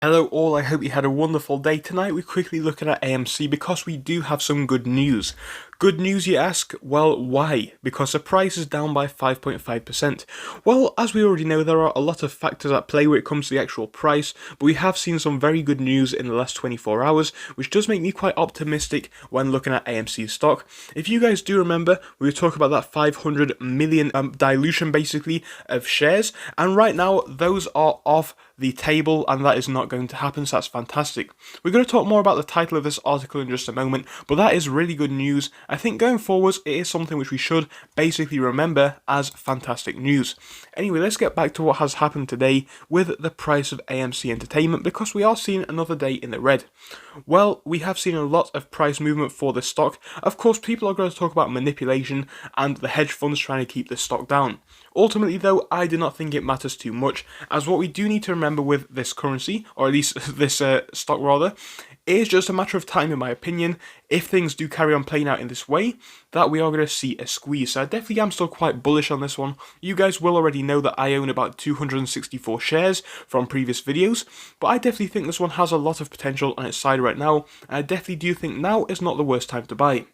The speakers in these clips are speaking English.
Hello all, I hope you had a wonderful day. Tonight we're quickly looking at AMC because we do have some good news. Good news, you ask? Well, why? Because the price is down by 5.5%. Well, as we already know, there are a lot of factors at play when it comes to the actual price, but we have seen some very good news in the last 24 hours, which does make me quite optimistic when looking at AMC stock. If you guys do remember, we were talking about that 500 million dilution basically of shares, and right now those are off the table, and that is not going to happen, so that's fantastic. We're going to talk more about the title of this article in just a moment, but that is really good news. I think going forwards, it is something which we should basically remember as fantastic news. Anyway, let's get back to what has happened today with the price of AMC Entertainment, because we are seeing another day in the red. Well, we have seen a lot of price movement for the stock. Of course, people are going to talk about manipulation and the hedge funds trying to keep the stock down. Ultimately though, I do not think it matters too much, as what we do need to remember with this currency, or at least this stock rather, is just a matter of time in my opinion, if things do carry on playing out in this way, that we are going to see a squeeze. So I definitely am still quite bullish on this one. You guys will already know that I own about 264 shares from previous videos, but I definitely think this one has a lot of potential on its side right now, and I definitely do think now is not the worst time to buy.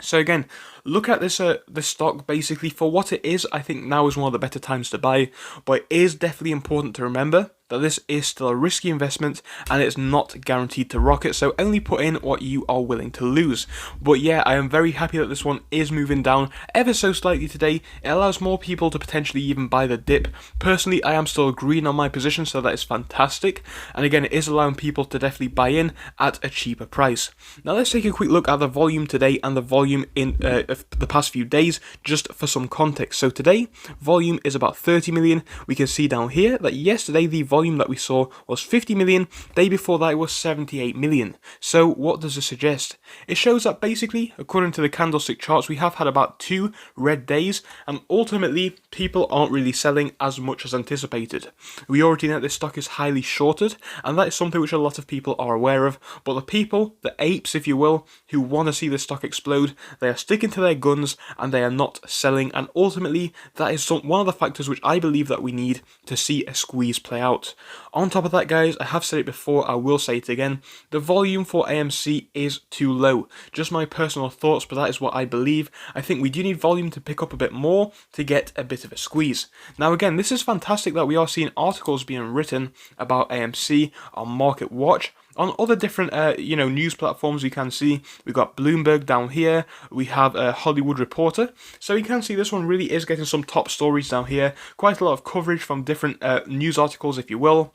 So again, look at this stock basically for what it is. I think now is one of the better times to buy, but it is definitely important to remember that this is still a risky investment and it's not guaranteed to rocket, so only put in what you are willing to lose. But yeah, I am very happy that this one is moving down ever so slightly today. It allows more people to potentially even buy the dip. Personally, I am still green on my position, so that is fantastic. And again, it is allowing people to definitely buy in at a cheaper price. Now let's take a quick look at the volume today and the volume in the past few days, just for some context. So today, volume is about 30 million. We can see down here that yesterday the volume that we saw was 50 million, day before that it was 78 million. So what does this suggest? It shows that basically, according to the candlestick charts, we have had about 2 red days, and ultimately people aren't really selling as much as anticipated. We already know this stock is highly shorted, and that is something which a lot of people are aware of, but the people, the apes if you will, who want to see the stock explode, they are sticking to their guns and they are not selling, and ultimately that is one of the factors which I believe that we need to see a squeeze play out. On top of that guys, I have said it before, I will say it again, the volume for AMC is too low. Just my personal thoughts, but that is what I believe. I think we do need volume to pick up a bit more to get a bit of a squeeze. Now again, this is fantastic that we are seeing articles being written about AMC on Market Watch. On other different, news platforms, you can see we've got Bloomberg down here. We have a Hollywood Reporter. So you can see this one really is getting some top stories down here. Quite a lot of coverage from different news articles, if you will.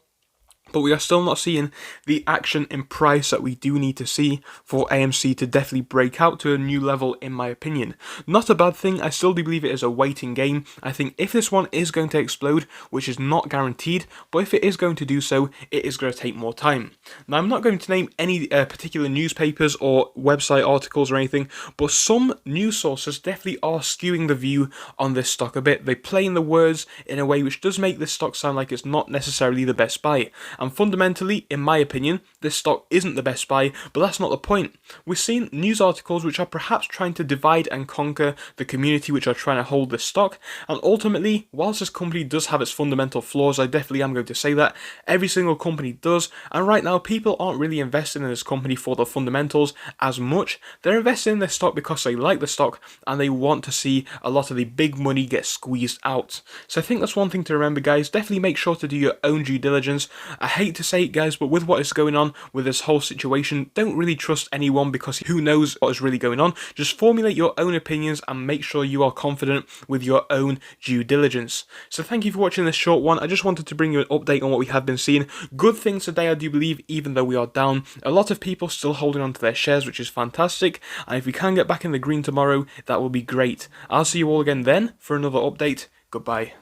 But we are still not seeing the action in price that we do need to see for AMC to definitely break out to a new level, in my opinion. Not a bad thing, I still do believe it is a waiting game. I think if this one is going to explode, which is not guaranteed, but if it is going to do so, it is going to take more time. Now, I'm not going to name any particular newspapers or website articles or anything, but some news sources definitely are skewing the view on this stock a bit. They play in the words in a way which does make this stock sound like it's not necessarily the best buy. And fundamentally, in my opinion, this stock isn't the best buy, but that's not the point. We're seeing news articles which are perhaps trying to divide and conquer the community which are trying to hold this stock, and ultimately, whilst this company does have its fundamental flaws, I definitely am going to say that, every single company does, and right now people aren't really investing in this company for the fundamentals as much. They're investing in this stock because they like the stock, and they want to see a lot of the big money get squeezed out. So I think that's one thing to remember guys, definitely make sure to do your own due diligence. I hate to say it guys, but with what is going on with this whole situation, don't really trust anyone because who knows what is really going on. Just formulate your own opinions and make sure you are confident with your own due diligence. So thank you for watching this short one. I just wanted to bring you an update on what we have been seeing. Good things today, I do believe, even though we are down. A lot of people still holding on to their shares, which is fantastic. And if we can get back in the green tomorrow, that will be great. I'll see you all again then for another update. Goodbye.